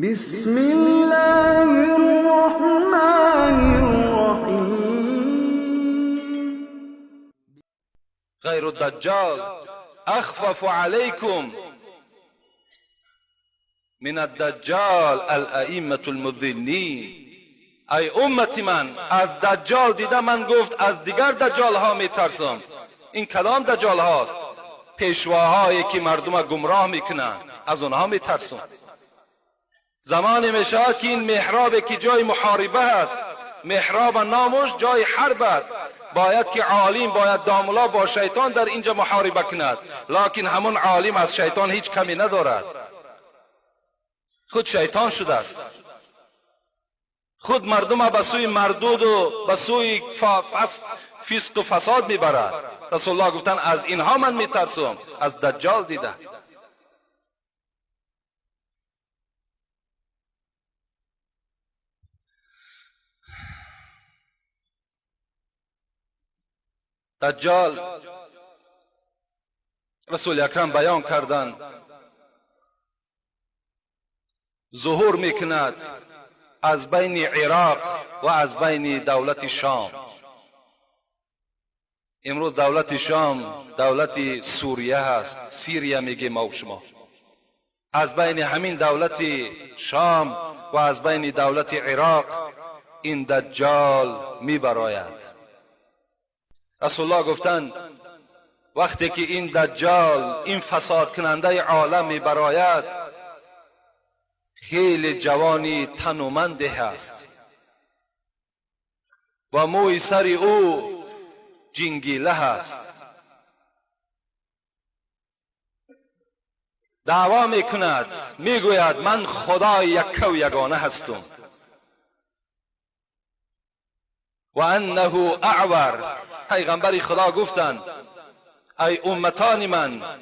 بسم الله الرحمن الرحیم. غیر الدجال اخفف علیکم من الدجال الائمة المضلین. ای امت من، از دجال دیده من گفت از دیگر دجال ها میترسم. این کدام دجال هاست؟ پیشواهایی که مردم گمراه میکنن، از اونها میترسم. زمانی میشود که این محرابی که جای محاربه است، محراب نامش جای حرب است، باید که عالم، باید داملا با شیطان در اینجا محاربه کند، لکن همون عالم از شیطان هیچ کمی ندارد، خود شیطان شده است، خود مردم به سوی مردود و به سوی فسق و فساد میبرد. رسول الله گفتن از اینها من میترسم، از دجال دیده. دجال رسول اکرم بیان کردند ظهور میکند از بین عراق و از بین دولت شام. امروز دولت شام دولت سوریه هست، سیریه میگیم ما و شما. از بین همین دولت شام و از بین دولت عراق این دجال میبراید. رسول الله گفتند وقتی که این دجال، این فساد کننده عالم میبراید، خیلی جوانی تنومنده هست و موی سر او جنگیله هست. دعوا میکند، میگوید من خدای یک و یگانه هستم و انه اعور. پیغمبر خدا گفتند ای امتان من،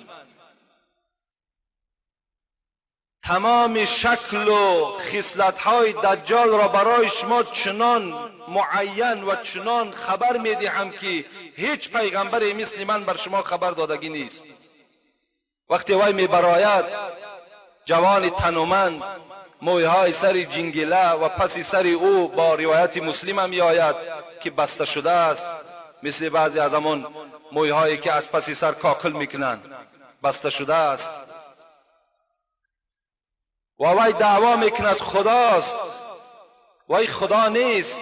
تمام شکل و خصلت‌های دجال را برای شما چنان معین و چنان خبر میدهم که هیچ پیغمبری مثل من بر شما خبر دادگی نیست. وقتی وی میبراید، جوان تنومند، مویهای سر جنگیله و پس سر او با روایت مسلم هم میآید که بسته شده است، مثل بعضی از همون مویهایی که از پس سر کاکل میکنند، بسته شده است. و وی دعوا میکند خداست، وی خدا نیست.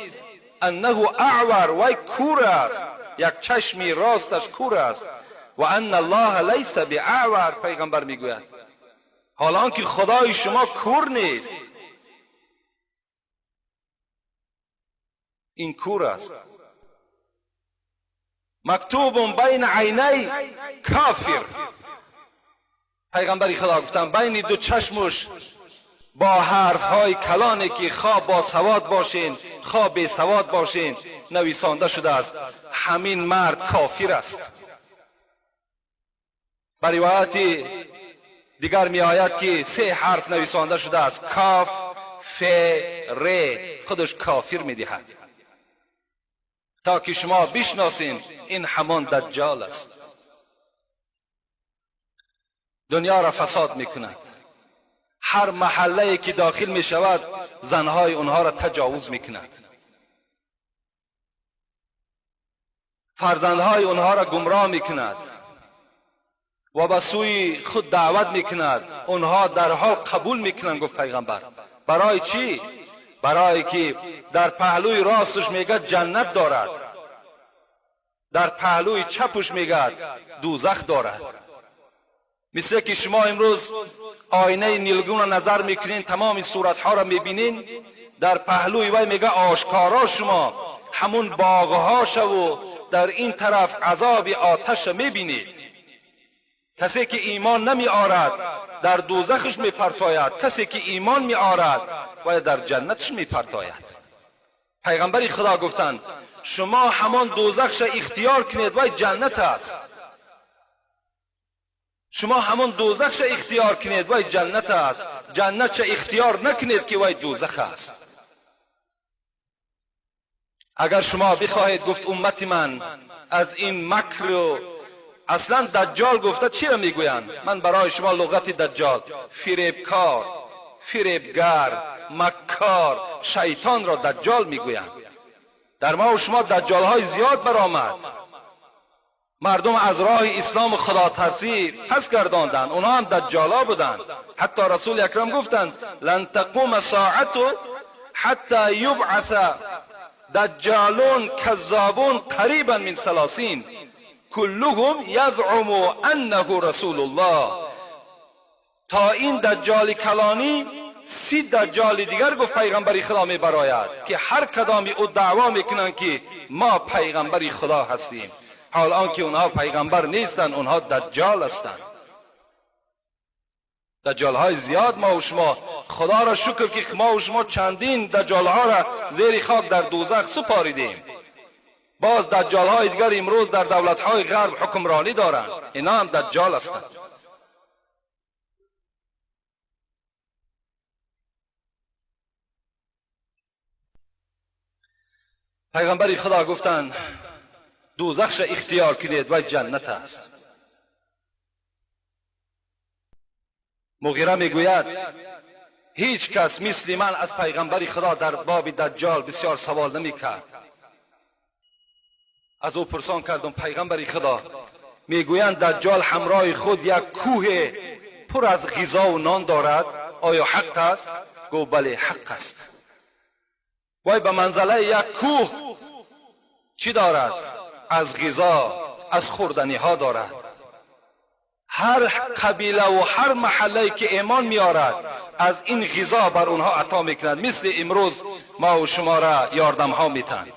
انه اعور، وی کور است، یک چشمی راستش کور است. و ان الله لیس باعور، پیغمبر میگوید حالان که خدای شما کور نیست، این کور است. مکتوب بین عینی کافر، پیغمبر خدا گفتن بین دو چشمش با حرف های کلانی که خواه با سواد باشین خواه بی سواد باشین نویسانده شده است همین مرد کافر است. بر روایت دیگر می آید که 3 حرف نویسانده شده است، کاف، ف، ر، خودش کافر می دهد، تا که شما بشناسین این همان دجال است. دنیا را فساد می کند. هر محله که داخل می شود زنهای اونها را تجاوز می کند، فرزندهای اونها را گمراه می کند و به سوی خود دعوت می کند. اونها در حال قبول می کنند. گفت پیغمبر برای چی؟ برای که در پهلوی راستش میگه جنت دارد، در پهلوی چپش میگه دوزخ دارد. مثل که شما امروز آینه نیلگون را نظر میکنین، تمام صورتها را میبینین، در پهلوی وی میگه آشکارا شما همون باغهاش و در این طرف عذاب آتش میبینید. کسی که ایمان نمی آرد در دوزخش میپرتاید، کسی که ایمان می آرد و در جنتش میپرتاید. پیغمبر خدا گفتند شما همان دوزخش اختیار کنید و جنت است، شما همون دوزخش اختیار کنید و جنت است، جنتش اختیار نکنید که وای دوزخ است. اگر شما بخواهید، گفت امت من، از این مکر و اصلا دجال گفته چی را میگویند؟ من برای شما لغت دجال، فریبکار، فریبگر، مکار، شیطان را دجال میگویند. در ما و شما دجال های زیاد برآمد. مردم از راه اسلام و خدا ترسی پس گرداندند، اونها هم دجالا بودند. حتی رسول اکرم گفتند لن تقوم الساعة حتی یبعث دجالون کذابون قریبا من 30 کلهم یزعم انه رسول الله. تا این دجال کلانی 30 دجال دیگر گفت پیغمبری خدا می براید که هر کدامی او دعوا میکنند که ما پیغمبری خدا هستیم، حال آنکه اونها پیغمبر نیستند، اونها دجال هستند. دجال های زیاد ما و شما، خدا را شکر که ما و شما چندین دجال ها را زیر خاک در دوزخ سپاریدیم. باز دجال های دیگر امروز در دولت های غرب حکمرانی دارند، اینا هم دجال هستند. پیغمبری خدا گفتند دوزخش اختیار کنید و جنت است. مغیره میگوید هیچ کس مثل من از پیغمبری خدا در باب دجال بسیار سوال نمیکرد. از او پرسان کردم پیغمبری خدا، میگویند دجال همراه خود یک کوه پر از غذا و نان دارد، آیا حق است؟ گفت بله حق است. وای به منزله یک کوه چی دارد؟ از غذا، از خوردنی ها دارد. هر قبیله و هر محله که ایمان میارد از این غذا بر اونها عطا میکند. مثل امروز ما و شما را یاردم ها میتن.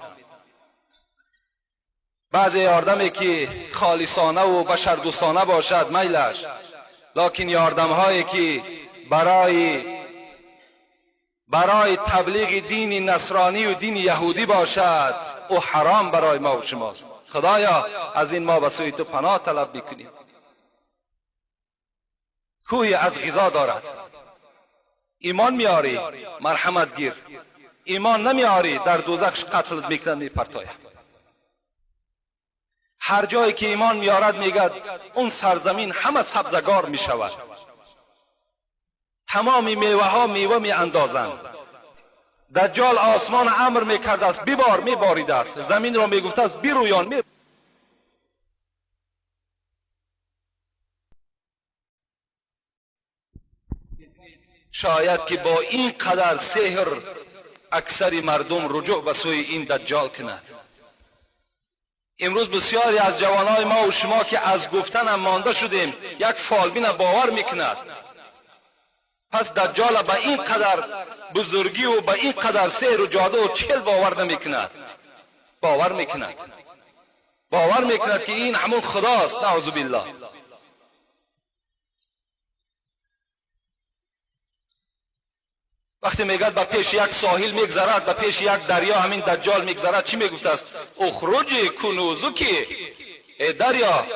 بعضی یاردمی که خالصانه و بشردوستانه باشد میلش، لکن یاردم هایی که برای تبلیغ دین نصرانی و دین یهودی باشد او حرام برای ما و شماست. خدایا از این ما به سوی تو پناه طلب میکنیم. کوهی از غذا دارد. ایمان میاری مرحمت گیر، ایمان نمیاری در دوزخ قتل میکنن میپرتاید. هر جایی که ایمان میارد میگد اون سرزمین همه سبزگار میشود، تمامی میوه ها میوه میاندازند. دجال آسمان امر میکرده است ببار، میباریده است. زمین را میگفته است برویان. شاید که با این قدر سحر اکثر مردم رجوع به سوی این دجال کند. امروز بسیاری از جوانای ما و شما که از گفتن هم مانده شدیم یک فالبین باور میکند. پس دجال به این قدر بزرگی و به این قدر سحر و جادو و چهل باور نمیکند. باور میکند که این همون خداست. نعوذ بالله. وقتی میگد به پیش یک ساحل میگذرد، به پیش یک دریا همین دجال میگذرد، چی میگفته است؟ اخرج کنوزکی، ای دریا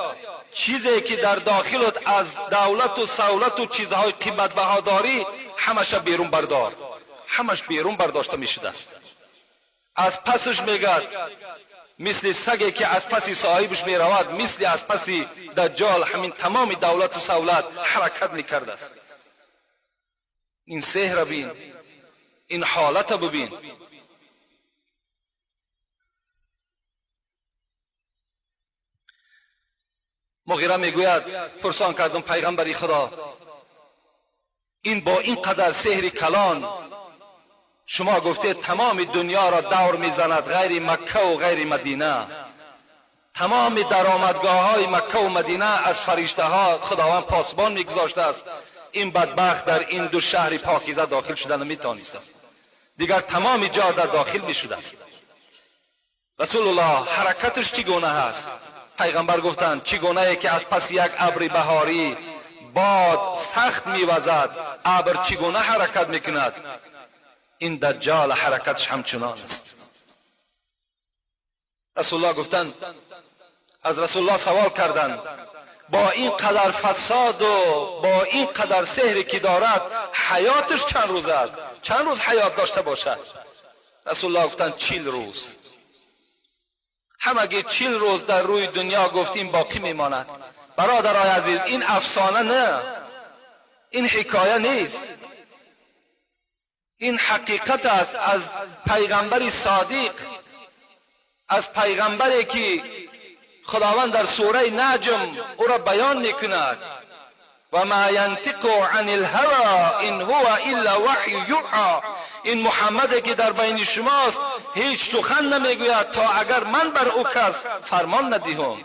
چیزی که در داخلت از دولت و سولت و چیزهای قیمت بها داری همش بیرون بردار. همش بیرون برداشته میشده است. از پسش میگد مثل سگی که از پس صاحبش میرود، مثل از پس دجال همین تمام دولت و سولت حرکت میکرده است. این سحر بین، این حالت ببین. مغیره میگوید پرسان کردم پیغمبری خدا این با این قدر سحر کلان شما گفته تمام دنیا را دور میزند غیر مکه و غیر مدینه، تمام درآمدگاه های مکه و مدینه از فرشته ها خداوند پاسبان میگذاشته است. این بدبخت در این دو شهر پاکیزه داخل شدن نمیتونسته است، دیگر تمام جا در داخل میشده است. رسول الله حرکتش چگونه هست؟ پیغمبر گفتند چگونه که از پس یک ابر بهاری باد سخت میوزد، ابر چگونه حرکت میکند، این دجال حرکتش همچنان است. رسول الله گفتند، از رسول الله سوال کردند با این قدر فساد و با این قدر سحری که دارد حیاتش چند روز است؟ چند روز حیات داشته باشد؟ رسول الله گفتند 40 روز. همگی 40 روز در روی دنیا گفتیم باقی میماند. برادرای عزیز این افسانه نه، این حکایه نیست. این حقیقت است از پیغمبری صادق، از پیغمبری که خداوند در سوره نجم او را بیان میکند و ما ینطق عن الهوى ان هو الا وحی یوحى. این محمدی که در بین شماست هیچ سخن نمیگوید تا اگر من بر او کس فرمان ندهم.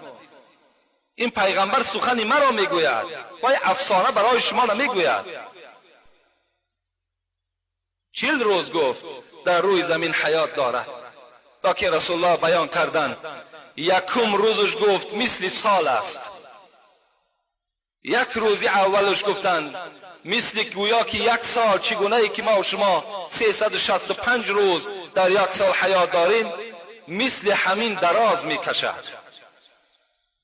این پیغمبر سخنی مرا میگوید و افسانه برای شما نمیگوید. 40 روز گفت در روی زمین حیات دارد، تا که رسول الله بیان کردند یکم روزش گفت مثل سال است. یک روزی اولش گفتند مثل گویا که یک سال، چگونه ای که ما و شما 365 روز در یک سال حیات داریم، مثل همین دراز میکشد.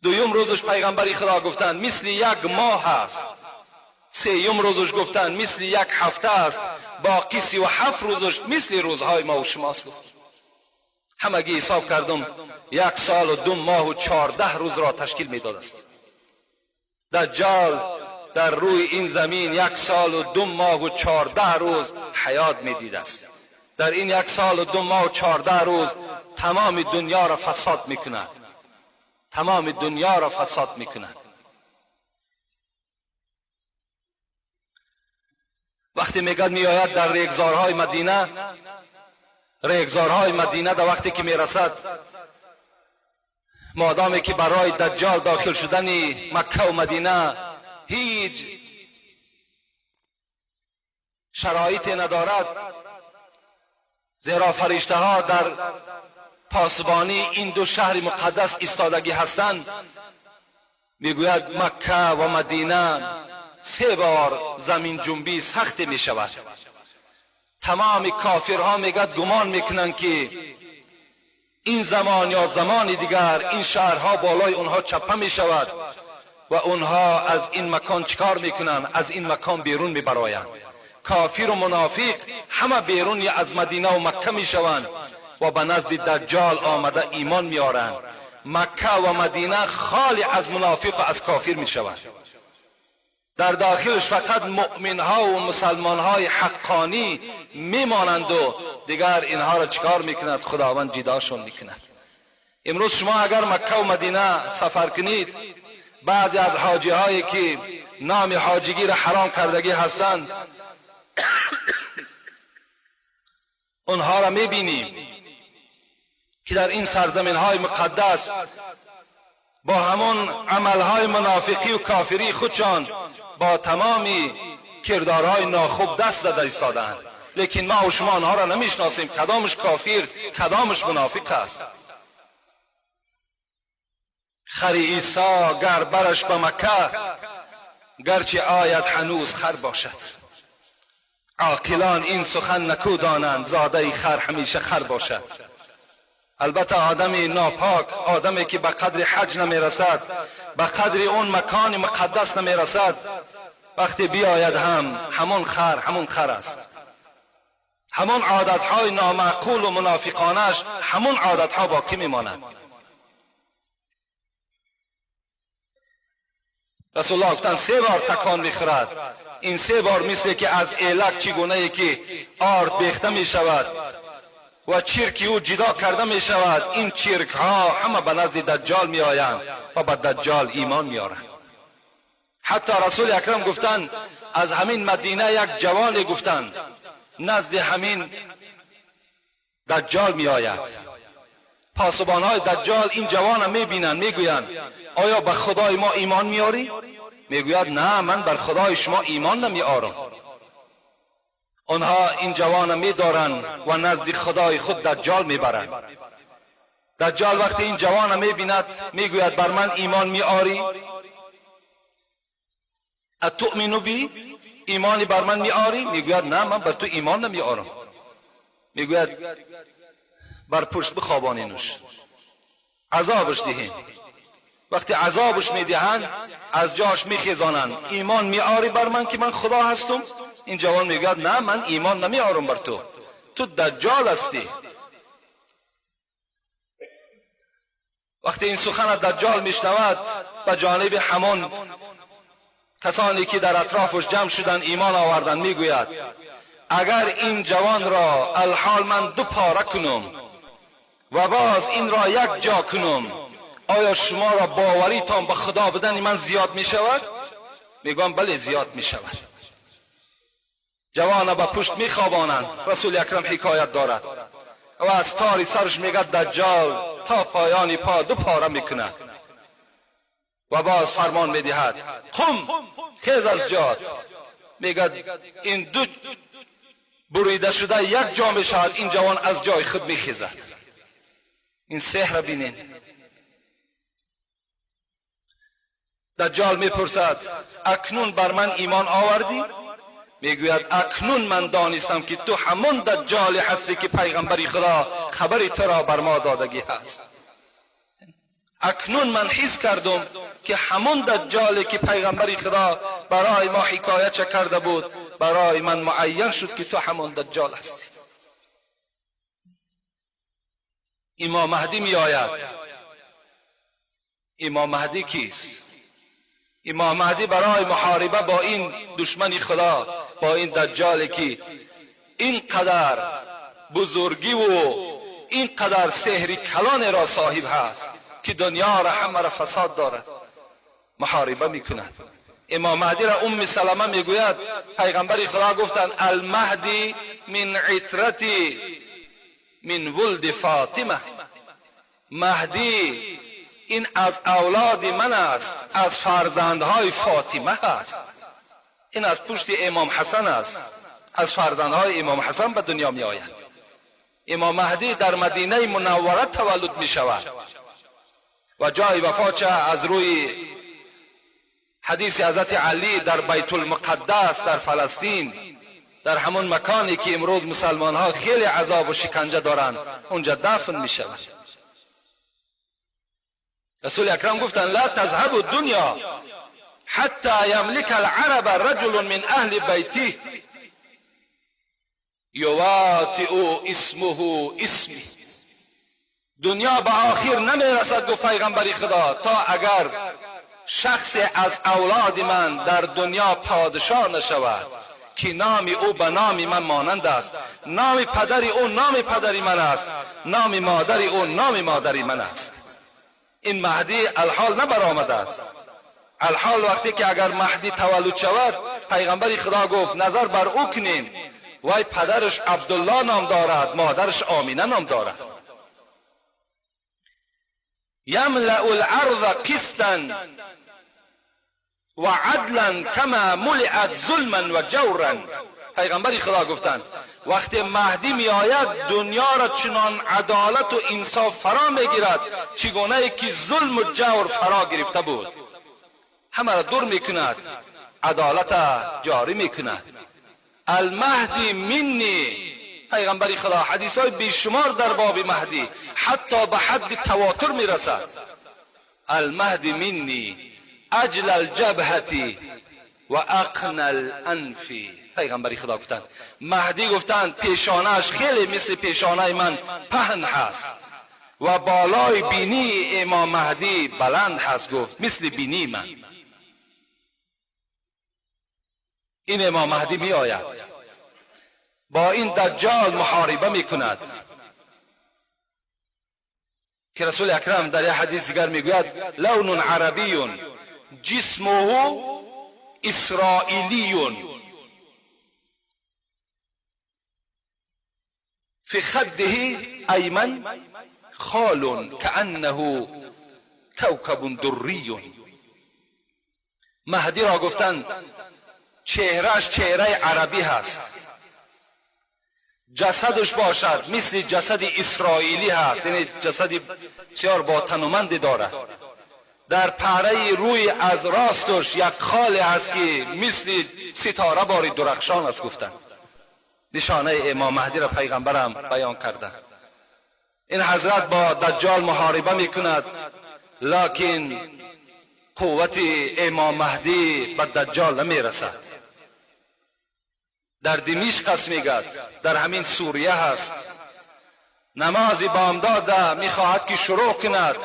دویم روزش پیغمبری خدا گفتند مثل یک ماه است. سیوم روزش گفتند مثل یک هفته است. باقی 37 روزش مثل روزهای ما و شماست. گفت همگی حساب کردم 1 سال و 2 ماه و 14 روز را تشکیل میداد است. دجال در روی این زمین 1 سال و 2 ماه و 14 روز حیات میدید است. در این 1 سال و 2 ماه و 14 روز تمام دنیا را فساد میکند. تمام دنیا را فساد میکند. وقتی میگد میآید در ریگزارهای مدینه، ریگزارهای مدینه در وقتی که میرسد، مادامی که برای دجال داخل شدن مکه و مدینه هیچ شرایطی ندارد، زیرا فرشته ها در پاسبانی این 2 شهر مقدس ایستادگی هستند. میگوید مکه و مدینه 3 بار زمین جنبی سخت می شود. تمام کافرها میگد گمان میکنند که این زمان یا زمان دیگر این شهرها بالای اونها چپه می شود و اونها از این مکان چکار میکنند؟ از این مکان بیرون میبرایند. کافر و منافق همه بیرون از مدینه و مکه میشوند و به نزد دجال آمده ایمان میارند. مکه و مدینه خالی از منافق و از کافر میشوند. در داخلش فقط مؤمنها و مسلمانهای حقانی میمانند و دیگر اینها را چکار میکند؟ خداوند جداشون میکند. امروز شما اگر مکه و مدینه سفر کنید، بعضی از حاجی هایی که نام حاجیگی را حرام کردگی هستند اونها را میبینیم که در این سرزمین های مقدس با همون عملهای منافقی و کافری خودشان با تمامی کردارهای ناخوب دست زده ایستادند، لیکن ما و شما آنها را نمیشناسیم کدامش کافر کدامش منافق است. خر عیسی گر برش به مکه، گرچه آید هنوز خر باشد. عاقلان این سخن نکو دانند، زاده خر همیشه خر باشد. البته آدم ناپاک، آدمی که به قدر حج نمیرسد، به قدر اون مکان مقدس نمیرسد، وقتی بیاید همون خر است. همون عادتهای نامعقول و منافقانش همون عادتها باقی میماند. رسول الله گفتند 3 بار تکان میخورد. این 3 بار مثل که از ایلک چگونه ای که آرد بیخته میشود و چرک او جدا کرده می شود، این چرک ها همه به نزد دجال می آیند و به دجال ایمان می آرند. حتی رسول اکرم گفتند از همین مدینه یک جوانی گفتند نزد همین دجال می آید. پاسبان های دجال این جوان می بینند، می گویند آیا به خدای ما ایمان می آری؟ می گوید نه، من بر خدای شما ایمان نمی آرم. آنها این جوان می دارند و نزد خدای خود دجال می برند. دجال وقتی این جوان می بیند می گوید بر من ایمان می آری؟ اتؤمنو بی؟ ایمانی بر من می آری؟ می گوید نه، من بر تو ایمان نمی آرم. می گوید بر پشت بخوابانینش، عذابش دهین. وقتی عذابش می دهند از جاش می خیزانند، ایمان می آری بر من که من خدا هستم؟ این جوان می گوید نه، من ایمان نمی آرم بر تو، تو دجال هستی. وقتی این سخن دجال می شنود به جانب همون کسانی که در اطرافش جمع شدن ایمان آوردن می گوید اگر این جوان را الحال من دو پاره کنم و باز این را یک جا کنم، آیا شما را باوریتان به خدا بدن من زیاد می شود؟ میگم بله زیاد می شود. جوان به پشت می خوابانند. رسول اکرم حکایت دارد و از تاری سرش میگه دجال تا پایان پا دو پاره میکنه و باز فرمان میدهد قم، خیز از جات. میگه این دو بریده شده یک جا میشود، این جوان از جای خود میخیزد. این سحر بینین. دجال میپرسد اکنون بر من ایمان آوردی؟ میگوید اکنون من دانستم که تو همون دجال هستی که پیغمبری خدا خبری تو را بر ما دادگی هست. اکنون من حس کردم که همون دجالی که پیغمبری خدا برای ما حکایت کرده بود برای من معین شد که تو همون دجال هستی. امام مهدی می آید. امام مهدی کیست؟ امام مهدی برای محاربه با این دشمن خدا، با این دجالی که اینقدر بزرگی و اینقدر سحری کلان را صاحب هست که دنیا را همه را فساد دارد، محاربه میکند. امام مهدی را ام سلمه میگوید پیغمبر خدا گفتند المهدی من عترتی من ولد فاطمه. مهدی این از اولاد من است، از فرزندهای فاطمه است. این از پشت امام حسن است، از فرزندهای امام حسن به دنیا می آید. امام مهدی در مدینه منوره تولد می شود و جای وفاتش از روی حدیث حضرت علی در بیت المقدس در فلسطین، در همون مکانی که امروز مسلمان ها خیلی عذاب و شکنجه دارند، اونجا دفن می شود. رسول اکرم گفتند لا تذهب الدنیا حتی یملک العرب رجل من اهل بیته یواطئ اسمه اسمی. دنیا به آخر نمی رسد گفت پیغمبر خدا تا اگر شخص از اولاد من در دنیا پادشاه نشود که نام او به نام من مانند است، نام پدر او نام پدر من است، نام مادر او نام مادر من است. این مهدی الحال نبرآمده است. الحال وقتی که اگر مهدی تولد شود پیغمبر خدا گفت نظر بر او کنین، وای پدرش عبدالله نام دارد، مادرش آمینه نام دارد. یملأ الارض قسطا و عدلا کما ملئت ظلما و جورا. پیغمبر خدا گفتند وقتی مهدی می آید دنیا را چنان عدالت و انصاف فرا می گیرد چگونه ای که ظلم و جور فرا گرفته بود، همه را دور می کند، عدالت جاری می کند. المهدی منی. پیغمبر خدا حدیث های بیشمار در باب مهدی حتی به حد تواتر می رسد. المهدی منی اجل الجبهتی و اقن الانفی. پیغمبر خدا گفتند مهدی گفتند پیشانهش خیلی مثل پیشانه من پهن هست و بالای بینی امام مهدی بلند هست، گفت مثل بینی من. این امام مهدی می آید با این دجال محاربه می کند که رسول اکرم در یک حدیث دیگر می گوید لون عربی جسمه اسرائیلی فی خده ایمن خال کانه کوکب دری. مهدی را گفتند چهرهش چهره عربی هست، جسدش باشد مثل جسد اسرائیلی هست، یعنی جسد بسیار با تنومندی دارد. در پهره روی از راستش یک خال هست که مثل ستاره باری درخشان است. گفتند نشانه امام مهدی را پیغمبرم بیان کرده. این حضرت با دجال محاربه میکند، لکن قوت امام مهدی به دجال نمیرسد. در دمشق است میگد، در همین سوریه هست. نماز بامداد میخواهد که شروع کند.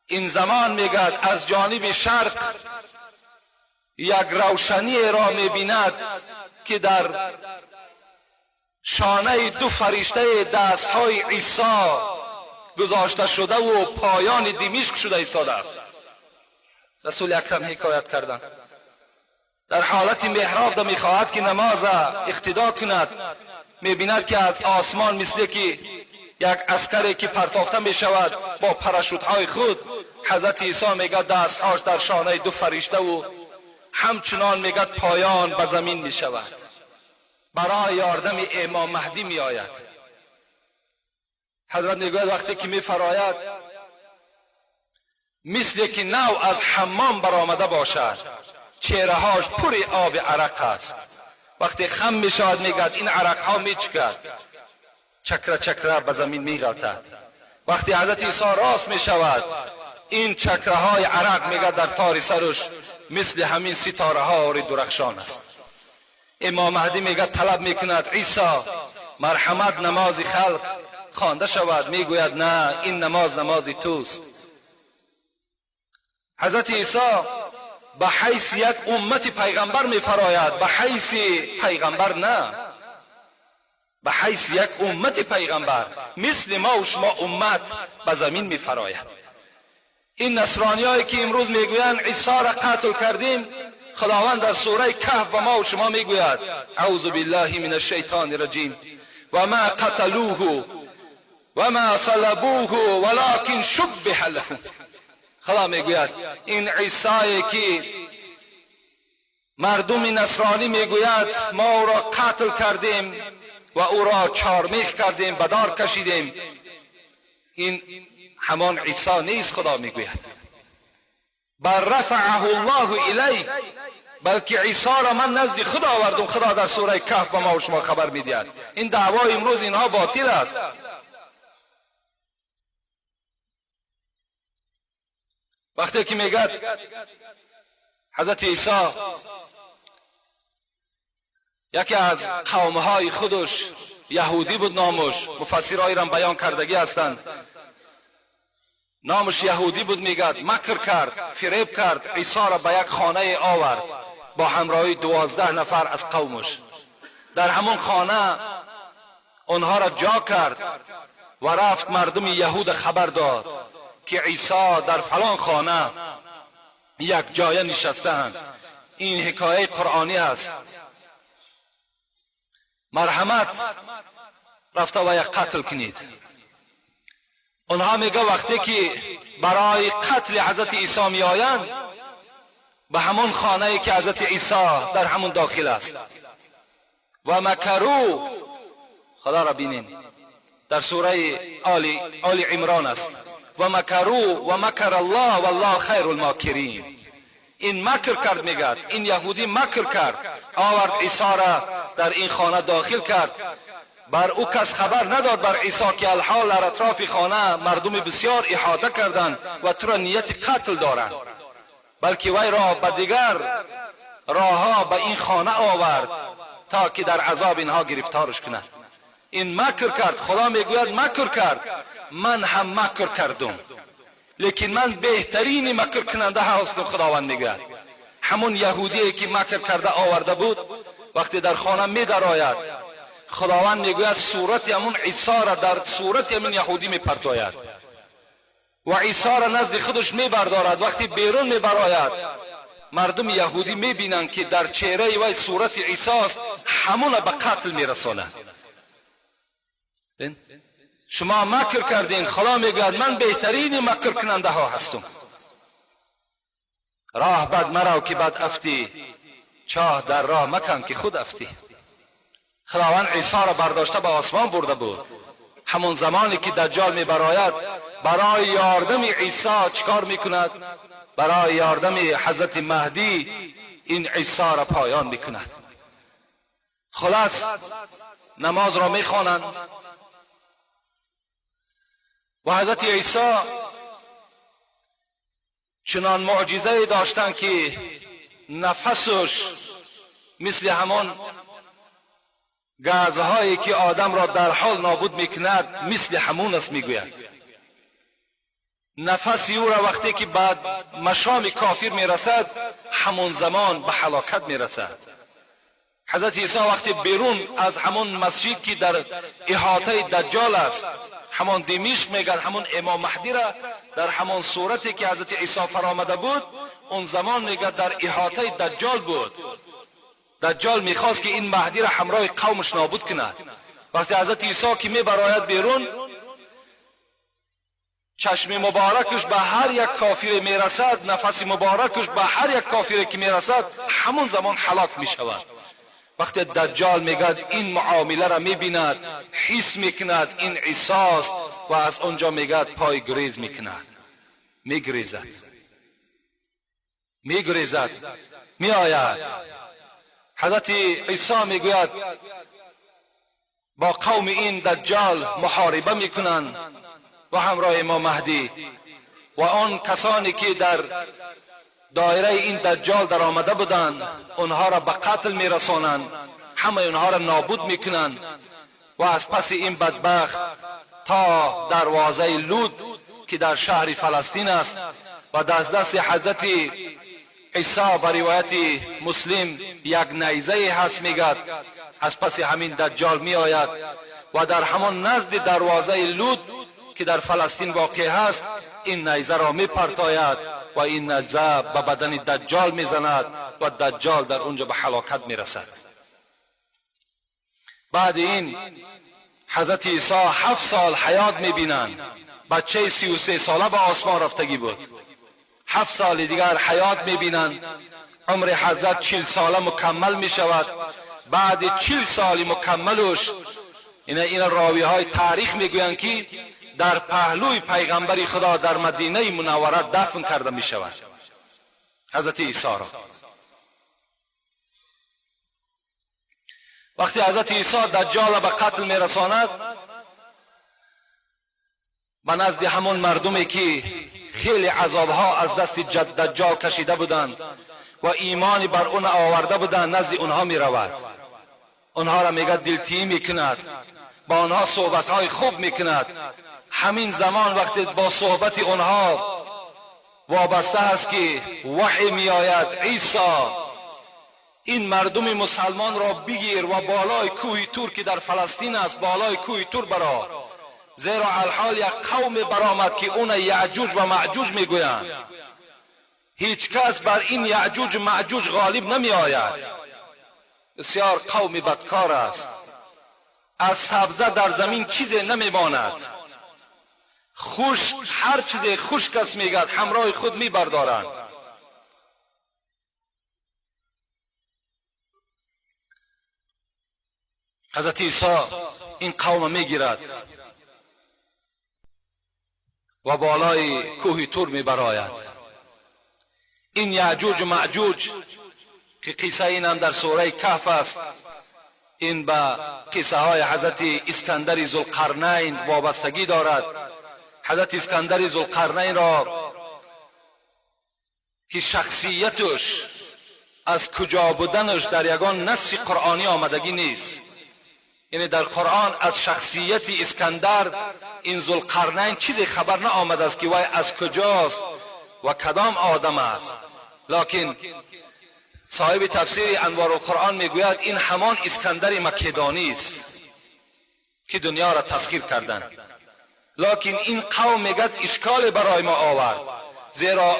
این زمان میگد از جانب شرق یک روشنی را میبیند که در شانه دو فرشته دستهای عیسی گذاشته شده و پایان دمشق شده ایستاده است. رسول اکرم حکایت کردند در حالت محراب ده میخواهد که نماز اقتدا کند، میبیند که از آسمان مثل که یک عسکری که پرتافته میشود با پراشوت‌های خود، حضرت عیسی میگه دستهاش در شانه دو فرشته و همچنان میگه پایان به زمین میشود، برای یاردم امام مهدی میآید. حضرت میگوید وقتی که میفراید مثل که نو از حمام برآمده باشد، چهرهاش پر آب عرق است. وقتی خم میشود میگد این عرق ها میچکد، چکره چکره به زمین میغلطد. وقتی حضرت عیسی راست میشود این چکره های عرق میگه در تار سرش مثل همین ستاره ها درخشان است. امام مهدی میگه طلب میکند عیسی مرحمت نماز خلق خوانده شود، میگوید نه این نماز توست. حضرت عیسی به حیث یک امت پیغمبر میفراید، به حیث پیغمبر نه، به حیث یک امت پیغمبر مثل ما و شما امت به زمین میفراید. این نصرانی هایی که امروز میگویند عیسی را قتل کردیم، خداوند در سوره کهف و ما و شما میگوید اعوذ بالله من الشیطان الرجیم و ما قتلوه و ما صلبوه ولكن شبه لهم. خدا میگوید این عیسی که مردم نصرانی میگوید ما او را قتل کردیم و او را چارمیخ کردیم، به دار کشیدیم، این همان عیسی نیست. خدا میگوید بل رفعه الله الی، بلکه عیسی را من نزد خدا آوردم. خدا در سوره کهف و ما و شما خبر میدهد این دعوای امروز اینها باطل است. وقتی که میگد حضرت عیسی یکی از قومهای خودش یهودی بود، نامش مفسرای را بیان کردگی هستند، نامش یهودی بود، میگد مکر کرد، فریب کرد، عیسی را به یک خانه آورد با همراهی 12 نفر از قومش. در همون خانه آنها را جا کرد و رفت مردم یهود خبر داد که عیسی در فلان خانه یک جای نشستند. این حکایه قرآنی است. مرحمت رفته و یک قتل کنید. اونها میگه وقتی که برای قتل حضرت عیسی می آیند به همون خانه که حضرت عیسی در همون داخل است. و مکرو، خدا را بینیم در سوره آل عمران است، و مکرو و مکر الله والله خیر الماکرین. این مکر کرد، میگد این یهودی مکر کرد، آورد عیسی را در این خانه داخل کرد. بر او کس خبر نداد بر عیسی که الحال در اطراف خانه مردم بسیار احاطه کردند و تو را نیت قتل دارند، بلکه وی را به دیگر راهها به این خانه آورد تا که در عذاب اینها گرفتارش کند. این مکر کرد. خدا میگوید مکر کرد، من هم مکر کردم، لیکن من بهترین مکر کننده هستم. خداوند میگوید همون یهودی که مکر کرده آورده بود وقتی در خانه می درآید، خداوند میگوید صورت همون عیسی را در صورت همون یهودی میپرتاید و عیسی را نزد خودش میبردارد. وقتی بیرون میبراید مردم یهودی میبینند که در چهره وی صورت عیسی است، همون به قتل میرساند. شما مکر کردین. خدا میگوید من بهترین مکر کننده ها هستم. راه بد مرو که بد افتی، چاه در راه مکن که خود افتی. خداوند عیسی را برداشته به آسمان برده بود. همون زمانی که دجال میبراید برای یاردم عیسی چیکار میکند؟ برای یاردم حضرت مهدی این عیسی را پایان میکند. خلاص نماز را میخوانند و حضرت عیسی چنان معجزه داشتند که نفسش مثل همان گازهایی که آدم را در حال نابود میکند مثل همون است. میگوید نفسی او را وقتی که بعد مشام کافر میرسد همون زمان به هلاکت میرسد. حضرت عیسی وقتی بیرون از همون مسجد که در احاطه دجال است، همون دمشق میگن، همون امام مهدی را در همون صورتی که حضرت عیسی فرآمده بود اون زمان میگه در احاطه دجال بود. دجال میخواست که این مهدی را همراه قومش نابود کند. وقتی حضرت عیسی که میبراید بیرون، چشم مبارکش به هر یک کافر میرسد، نفس مبارکش به هر یک کافر که میرسد، همون زمان هلاک میشود. وقتی دجال میگه این معامله را میبیند، حس میکند این عیسی است و از اونجا میگه پای گریز میکند، میگریزد میآید. حضرت عیسی میگوید با قوم این دجال محاربه میکنند و همراه امام مهدی و آن کسانی که در دایره این دجال در آمده بودند اونها را به قتل میرسانند، همه اونها را نابود میکنند و از پس این بدبخت تا دروازه لود که در شهر فلسطین است و دست حضرت عیسی به روایت مسلم یک نیزه هست میگد، از پس همین دجال می آید و در همان نزد دروازه لود که در فلسطین واقع هست این نیزه را می پرتاید و این نیزه به بدن دجال می زند و دجال در اونجا به هلاکت می رسد. بعد این حضرت عیسی 7 سال حیات می بینند. بچه 33 ساله به آسمان رفتگی بود. 7 سال دیگر حیات می بینند. عمر حضرت 40 ساله مکمل می شود. بعد 40 سال مکملش این راوی های تاریخ می گویند که در پهلوی پیغمبر خدا در مدینه منوره دفن کرده می شود حضرت عیسی را. وقتی حضرت عیسی دجال را به قتل می رساند، به نزد همون مردمی که خیلی عذابها از دست دجال کشیده بودند و ایمانی بر اون آورده بودند، نزد اونها می رود. اونها را میگه دلتیی میکند، با آنها صحبتهای خوب میکند. همین زمان وقتی با صحبت اونها وابسته است که وحی میآید عیسی این مردم مسلمان را بگیر و بالای کوه تور که در فلسطین است بالای کوه تور برا، زیرا الحال یک قوم برآمد که اون یعجوج و معجوج میگویند. هیچ کس بر این یعجوج و معجوج غالب نمی آید. بسیار قوم بدکار است. از سبزه در زمین چیزی نمیماند. خشک، هر چیز خشک است میگد همراه خود میبردارند. حضرت عیسی این قوم میگیرد و بالای کوه تور میبراید. این یعجوج و معجوج که قصه این هم در سوره کهف است، این به قصه های حضرت اسکندر ذوالقرنین وابستگی دارد. حضرت اسکندر ذوالقرنین را که شخصیتش از کجا بودنش در یگان نص قرآنی آمدگی نیست. یعنی در قرآن از شخصیت اسکندر این ذوالقرنین چیزی خبر نه آمده است که وای از کجاست و کدام آدم است. لکن صاحب تفسیر انوار القرآن میگوید این همان اسکندر مکدانی است که دنیا را تسخیر کردند. لکن این قوم میگد اشکال برای ما آورد، زیرا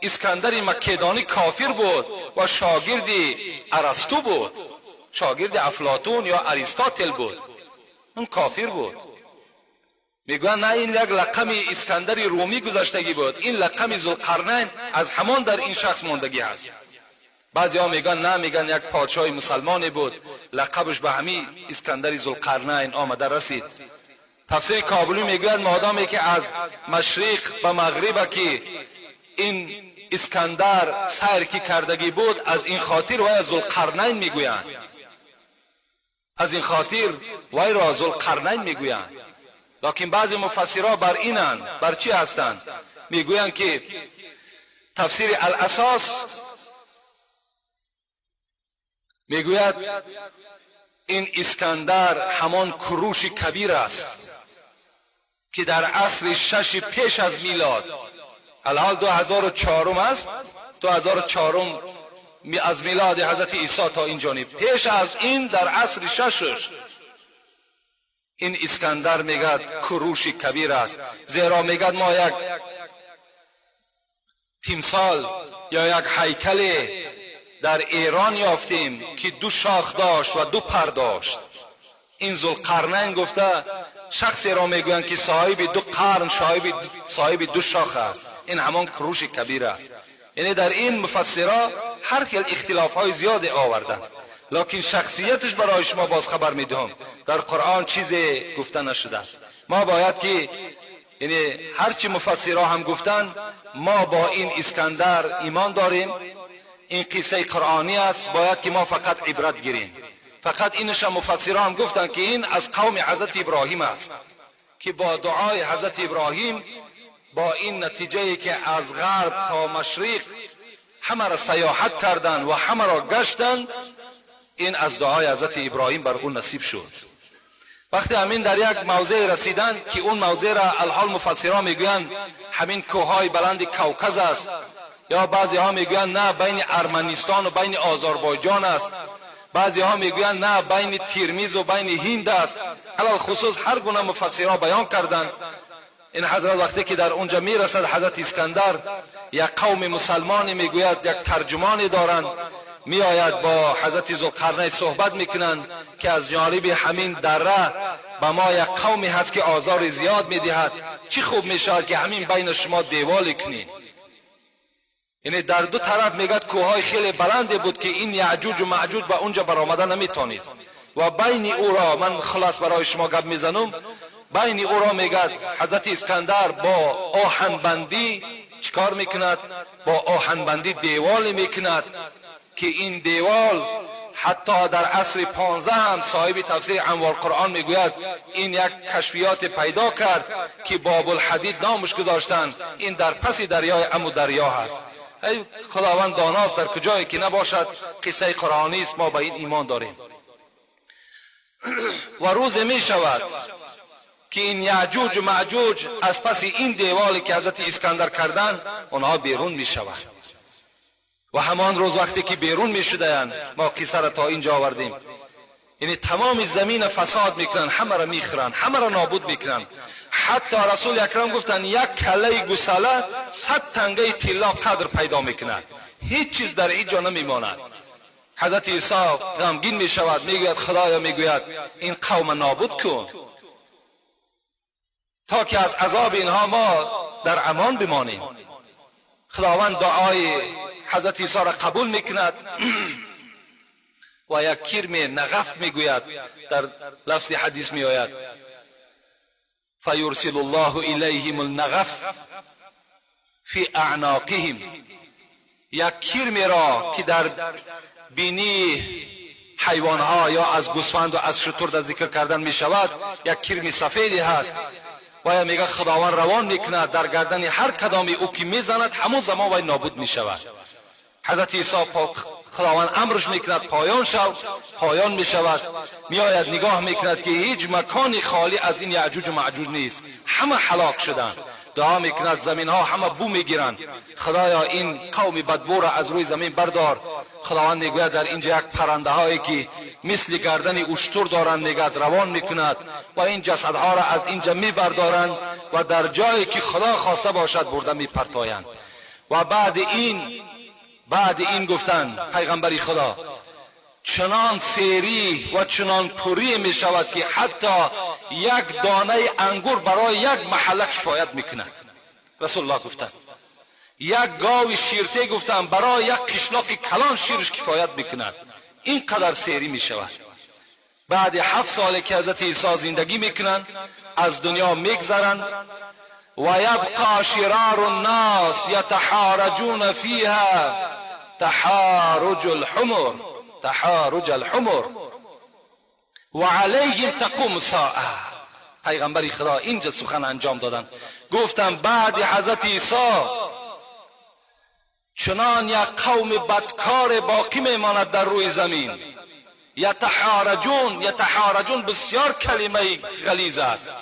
اسکندر مکدانی کافر بود و شاگرد ارسطو بود، شاگرد افلاطون یا اریستاتل بود، اون کافر بود. میگوید نه این یک لقب اسکندر رومی گذشتگی بود، این لقب ذوالقرنین از همان در این شخص ماندگی است. بعضی ها میگن نه، میگن یک پادشاه مسلمانی بود لقبش به همین اسکندر ذوالقرنین آمده رسید. تفسیر کابلی میگوید مادامی که از مشرق به مغرب که این اسکندر سیر کی کردگی بود، از این خاطر وای ذوالقرنین میگویند، از این خاطر وای را ذوالقرنین میگویند. لکن بعضی مفسرها بر اینند، بر چی هستند؟ میگویند که تفسیر الاساس میگوید این اسکندر همان کروش کبیر است که در عصر 6 پیش از میلاد، الحال 2004 است، 2004 از میلاد حضرت عیسی تا این جانب. پیش از این در عصر ششش این اسکندر میگد کروشی کبیر است، زیرا میگد ما یک تمثال یا یک هیکل در ایران یافتیم که 2 شاخ داشت و 2 پر داشت. این ذوالقرنین گفته شخصی را میگویند که صاحب 2 قرن، صاحب 2 شاخ است. این همان کروش کبیر است. یعنی در این مفسرها هر خیل اختلاف های زیاد آوردن، لکن شخصیتش برای شما باز خبر میدهم. در قرآن چیزی گفته نشده است. ما باید که یعنی هرچی مفسرها هم گفتن، ما با این اسکندر ایمان داریم. این قصه قرآنی است، باید که ما فقط عبرت گیریم. فقط اینش هم مفسرها هم گفتن که این از قوم حضرت ابراهیم است که با دعای حضرت ابراهیم، با این نتیجه که از غرب تا مشرق همه را سیاحت کردند و همه را گشتند، این از دعای حضرت ابراهیم بر اون نصیب شد. وقتی همین در یک موضع رسیدن که اون موضع را الحال مفسرها میگویند همین کوههای بلند کوکز است، یا بعضی ها میگویند نه بین ارمنستان و بین آذربایجان است، بعضی ها میگویند نه بین ترمیز و بین هند است. علال خصوص هر گونه مفسرها بیان کردند. این حضرت وقتی که در اونجا میرسد حضرت اسکندر، یک قوم مسلمانی میگوید یک ترجمانی دارند، میآید با حضرت ذوالقرنین صحبت میکنند که از جانب همین دره به ما یک قومی هست که آزار زیاد میدهد، چی خوب میشود که همین بین شما دیوال کنید. یعنی در 2 طرف میگد کوههای خیلی بلندی بود که این یعجوج و معجوج به اونجا برآمده نمیتونست، و بین او را من خلاص برای شما گپ میزنم، بین او را میگد حضرت اسکندر با آهنبندی چیکار میکند؟ با آهنبندی دیوالی میکند که این دیوال حتی در عصر 15 هم صاحب تفسیر انوار قرآن میگوید این یک کشفیات پیدا کرد که باب الحدید نامش گذاشتند. این در پس دریای امو دریا هست. ای خداوند داناست در کجایی که نباشد قصه قرآنی است، ما به این ایمان داریم. و روز می شود که این یعجوج و معجوج از پس این دیوالی که حضرت اسکندر کردند اونها بیرون می شود. و همان روز وقتی که بیرون می شدند، ما قصه را تا اینجا آوردیم، یعنی تمام زمین فساد میکنن، همه را میخورن، همه را نابود میکنن. حتی رسول اکرم گفتن یک کله گوساله 100 تنگه طلا قدر پیدا میکند، هیچ چیز در اینجا نمیماند. حضرت عیسی غمگین میشود، میگوید خدایا، میگوید این قوم نابود کن تا که از عذاب اینها ما در امان بمانیم. خداوند دعای حضرت عیسی را قبول میکند و یک کرم نغف میگوید، در لفظ حدیث میآید فیرسل الله الیهم النغف فی اعناقهم، یک کرم را که در بینی حیوانها یا از گوسفند و از شتر در ذکر کردن می شود، یک کرم سفیدی هست و میگه خداوند روان میکند در گردن هر کدام او که میزند همون زمان وی نابود می شود. حضرت عیسی خداوند امرش میکند پایان می شود، میآید نگاه میکند که هیچ مکانی خالی از این یعجوج و معجوج نیست، همه هلاک شدند. دعا میکند زمین ها همه بو میگیرند، خدایا این قوم بدبو را از روی زمین بردار. خداوند میگوید در اینجا یک پرنده هایی که مثل گردن اشتر دارند میگد روان میکند و این جسدها را از اینجا میبردارند و در جایی که خدا خواسته باشد برده میپرتایند. و بعد این گفتند پیغمبری خدا چنان سیری و چنان پوری می شود که حتی یک دانه انگور برای یک محله کفایت میکند. رسول الله گفتند یک گاو شیرته گفتند برای یک قشلاق کلان شیرش کفایت میکند. اینقدر سیری می شود. بعد 7 سال که حضرت عیسی زندگی میکنند از دنیا میگذرند و یبقى شرار الناس یتحارجون فیها تحارج الحمر و علیهم تقوم الساعه. پیغمبر خدا اینجا سخن انجام دادن، گفتن بعد حضرت عیسی چنان یک قوم بدکار باقی میماند در روی زمین. یتحارجون بسیار کلمه غلیظ است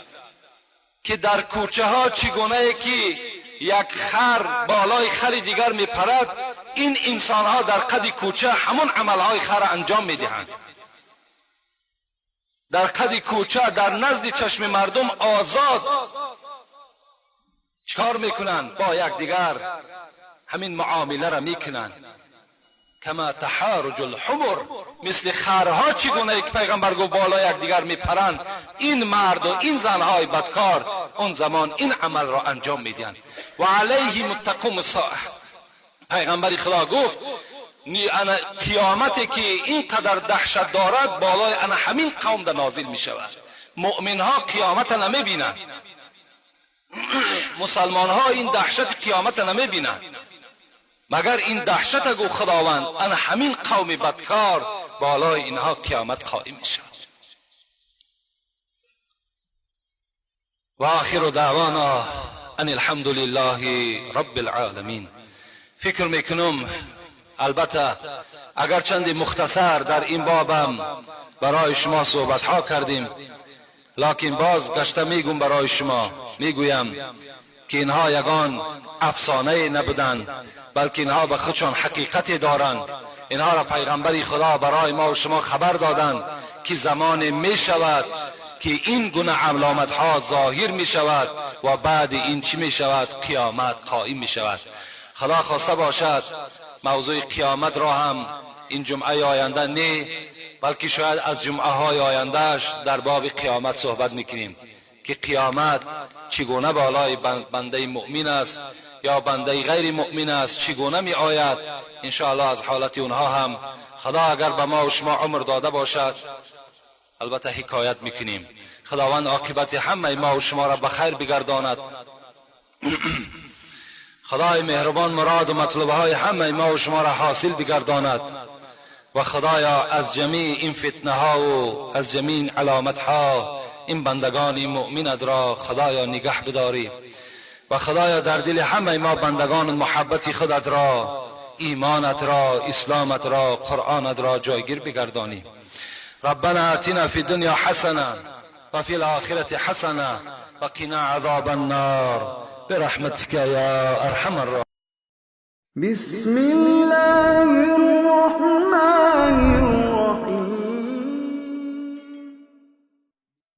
که در کوچه ها چگونه که یک خر بالای خر دیگر میپرد، این انسان ها در قد کوچه همون عمل های خیر انجام میدهند، در قد کوچه در نزد چشم مردم آزاد چکار میکنند؟ با یکدیگر همین معامله را میکنند. کما تحارج الحمر، مثل خرها چگونه یک پیغمبر گفت بالا یکدیگر میپرند، این مرد و این زنهای بدکار اون زمان این عمل را انجام میدهند. و علیه متقوم الساعه، پیغمبر خدا گفت انا قیامتی که اینقدر دهشت دارد بالای انا همین قوم در نازل می شود. مؤمن ها قیامت نمی بینند، مسلمان ها این دهشت قیامت نمی بینند، مگر این دهشت گو خداوند انا همین قوم بدکار بالای اینها قیامت قائم می شود. و آخر دعوانا ان الحمد لله رب العالمین. فکر میکنم البته اگر چند مختصر در این بابم برای شما صحبت ها کردیم، لکن باز گشته میگم برای شما، میگویم که اینها یگان افسانه نبودند، بلکه اینها به خودشان حقیقتی دارند. اینها را پیغمبر خدا برای ما و شما خبر دادند که زمان می شود که این گونه علامت ها ظاهر می شود و بعد این چی می شود؟ قیامت قائم می شود. خدا خواسته باشد موضوع قیامت را هم این جمعه آینده نه، بلکه شاید از جمعه های آیندهش در باب قیامت صحبت میکنیم که قیامت چگونه بالای بنده مؤمن است یا بنده غیر مؤمن است، چگونه می آید. انشاءالله از حالت اونها هم خدا اگر به ما و شما عمر داده باشد البته حکایت میکنیم. خداوند عاقبت همه ما و شما را به خیر بگرداند. خدای مهربان مراد و مطلوب های همه ما و شما را حاصل بگرداند و خدایا از جمیع این فتنه ها و از جمیع علامت ها این بندگان مؤمنت را خدایا نگه بداری و خدایا در دل همه ما بندگان محبت خودت را، ایمانت را، اسلامت را، قرآنت را جایگیر بگردانی. ربنا آتنا فی الدنیا حسنه و فی الاخره حسنه و قنا عذاب النار برحمتك یا ارحم الراحمین. بسم الله الرحمن